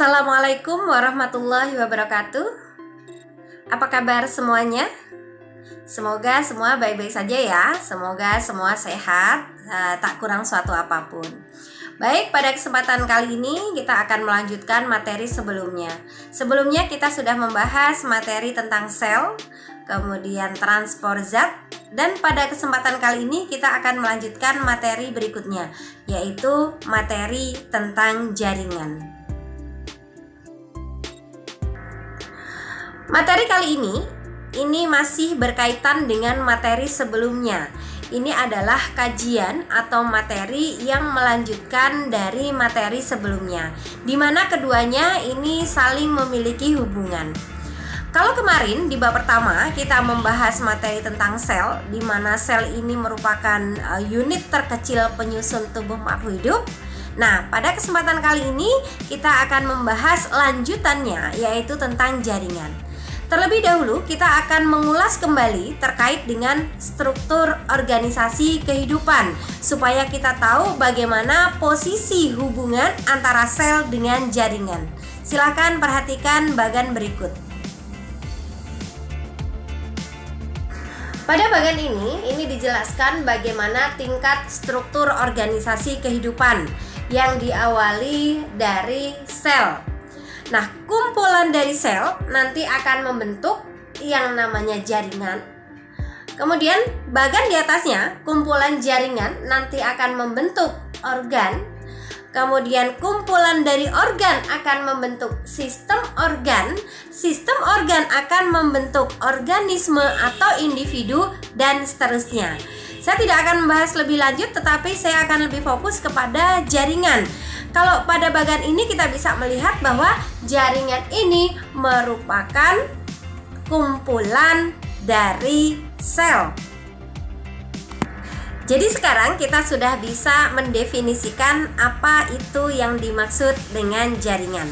Assalamualaikum warahmatullahi wabarakatuh. Apa kabar semuanya? Semoga semua baik-baik saja ya. Semoga semua sehat, tak kurang suatu apapun. Baik, pada kesempatan kali ini kita akan melanjutkan materi sebelumnya. Sebelumnya kita sudah membahas materi tentang sel, kemudian transport zat, dan pada kesempatan kali ini kita akan melanjutkan materi berikutnya, yaitu materi tentang jaringan. Materi kali ini masih berkaitan dengan materi sebelumnya. Ini adalah kajian atau materi yang melanjutkan dari materi sebelumnya, di mana keduanya ini saling memiliki hubungan. Kalau kemarin di bab pertama kita membahas materi tentang sel, di mana sel ini merupakan unit terkecil penyusun tubuh makhluk hidup. Nah, pada kesempatan kali ini kita akan membahas lanjutannya, yaitu tentang jaringan. Terlebih dahulu kita akan mengulas kembali terkait dengan struktur organisasi kehidupan, supaya kita tahu bagaimana posisi hubungan antara sel dengan jaringan. Silakan perhatikan bagan berikut. Pada bagan ini dijelaskan bagaimana tingkat struktur organisasi kehidupan yang diawali dari sel. Nah, kumpulan dari sel nanti akan membentuk yang namanya jaringan. Kemudian bagan di atasnya, kumpulan jaringan nanti akan membentuk organ. Kemudian kumpulan dari organ akan membentuk sistem organ. Sistem organ akan membentuk organisme atau individu, dan seterusnya. Saya tidak akan membahas lebih lanjut, tetapi saya akan lebih fokus kepada jaringan. Kalau pada bagan ini kita bisa melihat bahwa jaringan ini merupakan kumpulan dari sel. Jadi sekarang kita sudah bisa mendefinisikan apa itu yang dimaksud dengan jaringan.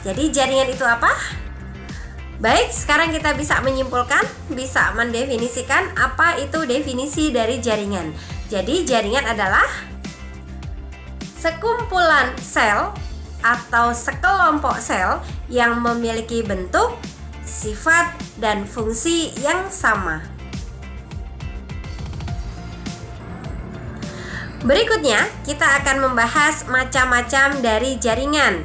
Jadi jaringan itu apa? Baik, sekarang kita bisa menyimpulkan, bisa mendefinisikan apa itu definisi dari jaringan. Jadi jaringan adalah sekumpulan sel atau sekelompok sel yang memiliki bentuk, sifat, dan fungsi yang sama. Berikutnya, kita akan membahas macam-macam dari jaringan.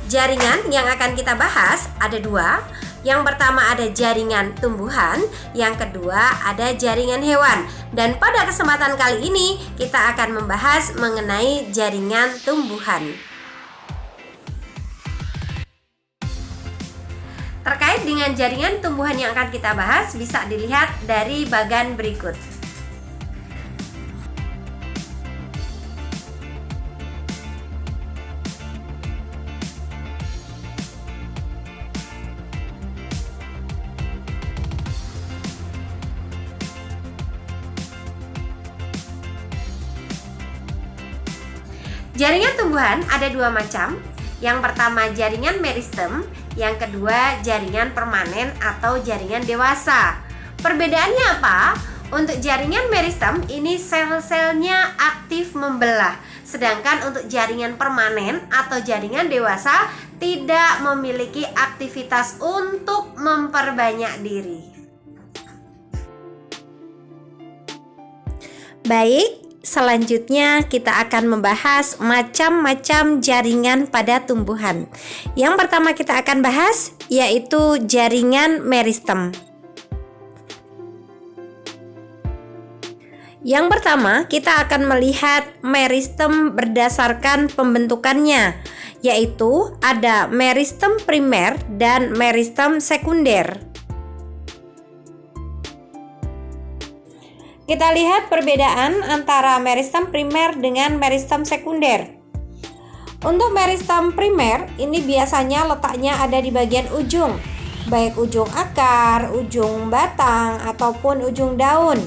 Jaringan yang akan kita bahas ada dua. Yang pertama ada jaringan tumbuhan, yang kedua ada jaringan hewan. Dan pada kesempatan kali ini kita akan membahas mengenai jaringan tumbuhan. Terkait dengan jaringan tumbuhan yang akan kita bahas bisa dilihat dari bagan berikut. Jaringan tumbuhan ada dua macam. Yang pertama jaringan meristem, yang kedua jaringan permanen atau jaringan dewasa. Perbedaannya apa? Untuk jaringan meristem ini sel-selnya aktif membelah, sedangkan untuk jaringan permanen atau jaringan dewasa tidak memiliki aktivitas untuk memperbanyak diri. Baik, selanjutnya kita akan membahas macam-macam jaringan pada tumbuhan. Yang pertama kita akan bahas yaitu jaringan meristem. Yang pertama kita akan melihat meristem berdasarkan pembentukannya, yaitu ada meristem primer dan meristem sekunder. Kita lihat perbedaan antara meristem primer dengan meristem sekunder. Untuk meristem primer, ini biasanya letaknya ada di bagian ujung, baik ujung akar, ujung batang, ataupun ujung daun.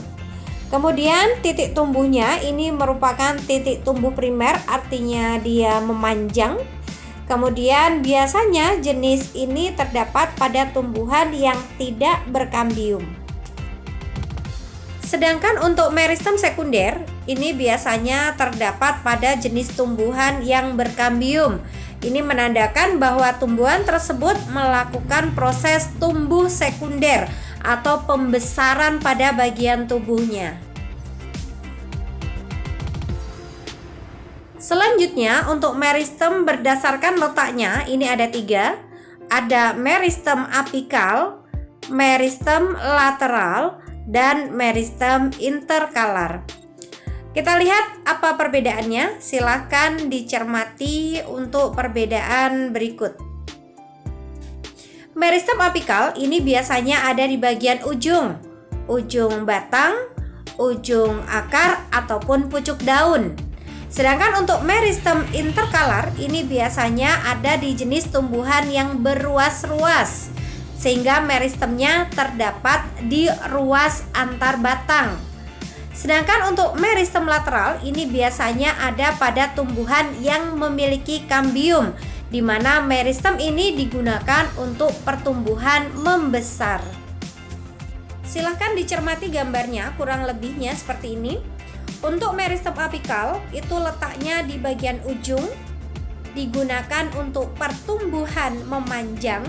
Kemudian titik tumbuhnya ini merupakan titik tumbuh primer, artinya dia memanjang. Kemudian biasanya jenis ini terdapat pada tumbuhan yang tidak berkambium. Sedangkan untuk meristem sekunder ini biasanya terdapat pada jenis tumbuhan yang berkambium, Ini menandakan bahwa tumbuhan tersebut melakukan proses tumbuh sekunder atau pembesaran pada bagian tubuhnya. Selanjutnya, untuk meristem berdasarkan letaknya, ini ada 3. Ada meristem apikal, meristem lateral, dan meristem interkalar. Kita lihat apa perbedaannya. Silahkan dicermati untuk perbedaan berikut. Meristem apikal ini biasanya ada di bagian ujung batang, ujung akar, ataupun pucuk daun. Sedangkan untuk meristem interkalar ini biasanya ada di jenis tumbuhan yang beruas-ruas, sehingga meristemnya terdapat di ruas antar batang. Sedangkan untuk meristem lateral ini biasanya ada pada tumbuhan yang memiliki kambium, di mana meristem ini digunakan untuk pertumbuhan membesar. Silahkan dicermati gambarnya, kurang lebihnya seperti ini. Untuk meristem apikal itu letaknya di bagian ujung, digunakan untuk pertumbuhan memanjang.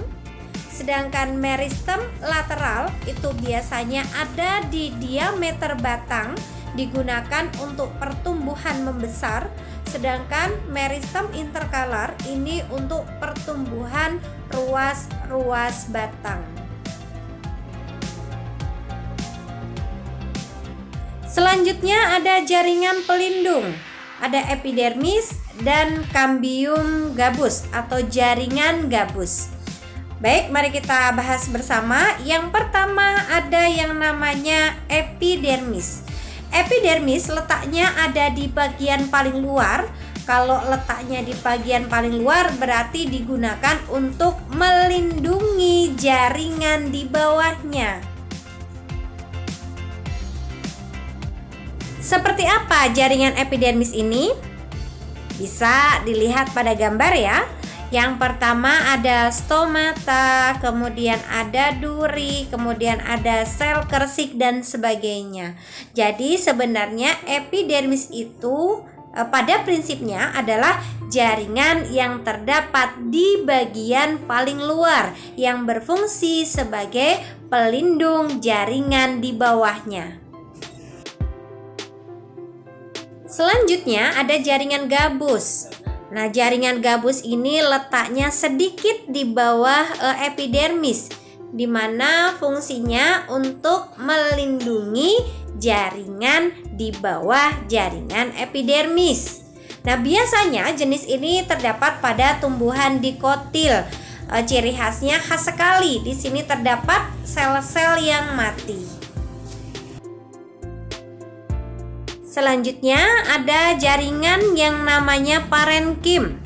Sedangkan meristem lateral itu biasanya ada di diameter batang, digunakan untuk pertumbuhan membesar. Sedangkan meristem interkalar ini untuk pertumbuhan ruas-ruas batang. Selanjutnya ada jaringan pelindung, ada epidermis dan cambium gabus atau jaringan gabus. Baik, mari kita bahas bersama. Yang pertama ada yang namanya epidermis. Epidermis letaknya ada di bagian paling luar. Kalau letaknya di bagian paling luar berarti digunakan untuk melindungi jaringan di bawahnya. Seperti apa jaringan epidermis ini? Bisa dilihat pada gambar ya. Yang pertama ada stomata, kemudian ada duri, kemudian ada sel kersik dan sebagainya. Jadi sebenarnya epidermis itu pada prinsipnya adalah jaringan yang terdapat di bagian paling luar yang berfungsi sebagai pelindung jaringan di bawahnya. Selanjutnya ada jaringan gabus. Nah, jaringan gabus ini letaknya sedikit di bawah epidermis, di mana fungsinya untuk melindungi jaringan di bawah jaringan epidermis. Nah, biasanya jenis ini terdapat pada tumbuhan dikotil. Ciri khasnya khas sekali. Di sini terdapat sel-sel yang mati. Selanjutnya ada jaringan yang namanya parenkim.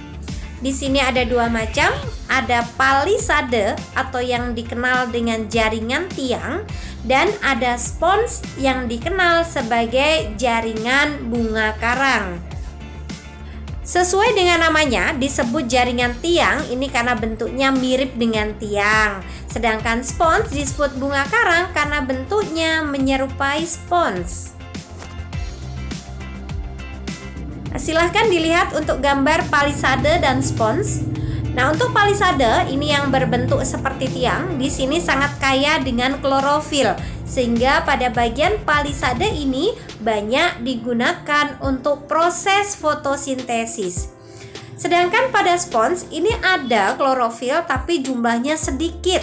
Di sini ada 2 macam, ada palisade atau yang dikenal dengan jaringan tiang, dan ada spons yang dikenal sebagai jaringan bunga karang. Sesuai dengan namanya disebut jaringan tiang ini karena bentuknya mirip dengan tiang. Sedangkan spons disebut bunga karang karena bentuknya menyerupai spons. Silahkan dilihat untuk gambar palisade dan spons. Nah, untuk palisade ini yang berbentuk seperti tiang, di sini sangat kaya dengan klorofil, sehingga pada bagian palisade ini banyak digunakan untuk proses fotosintesis. Sedangkan pada spons ini ada klorofil tapi jumlahnya sedikit.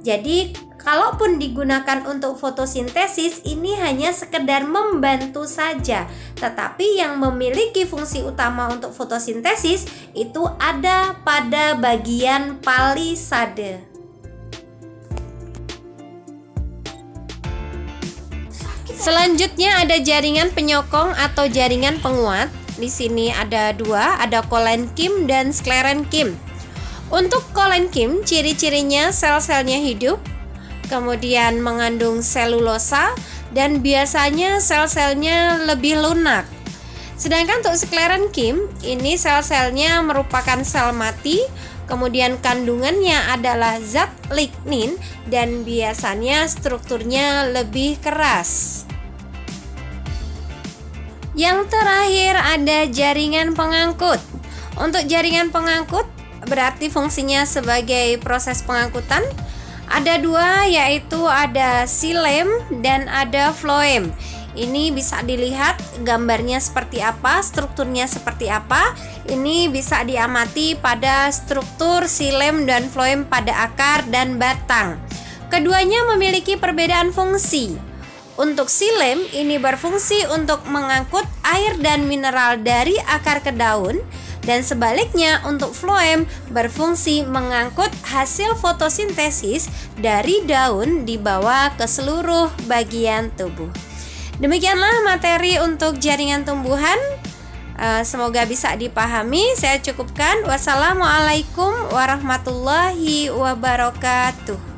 Jadi kalaupun digunakan untuk fotosintesis, ini hanya sekedar membantu saja. Tetapi yang memiliki fungsi utama untuk fotosintesis itu ada pada bagian palisade. Selanjutnya ada jaringan penyokong atau jaringan penguat. Di sini ada 2, ada kolenkim dan sklerenkim. Untuk kolenkim, ciri-cirinya sel-selnya hidup, kemudian mengandung selulosa, dan biasanya sel-selnya lebih lunak. Sedangkan untuk sklerenkim, ini sel-selnya merupakan sel mati, kemudian kandungannya adalah zat lignin, dan biasanya strukturnya lebih keras. Yang terakhir ada jaringan pengangkut. Untuk jaringan pengangkut berarti fungsinya sebagai proses pengangkutan. Ada dua, yaitu ada xilem dan ada floem. Ini bisa dilihat gambarnya seperti apa, strukturnya seperti apa. Ini bisa diamati pada struktur xilem dan floem pada akar dan batang. Keduanya memiliki perbedaan fungsi. Untuk xilem ini berfungsi untuk mengangkut air dan mineral dari akar ke daun, dan sebaliknya untuk floem berfungsi mengangkut hasil fotosintesis dari daun dibawa ke seluruh bagian tubuh. Demikianlah materi untuk jaringan tumbuhan. Semoga bisa dipahami. Saya cukupkan. Wassalamualaikum warahmatullahi wabarakatuh.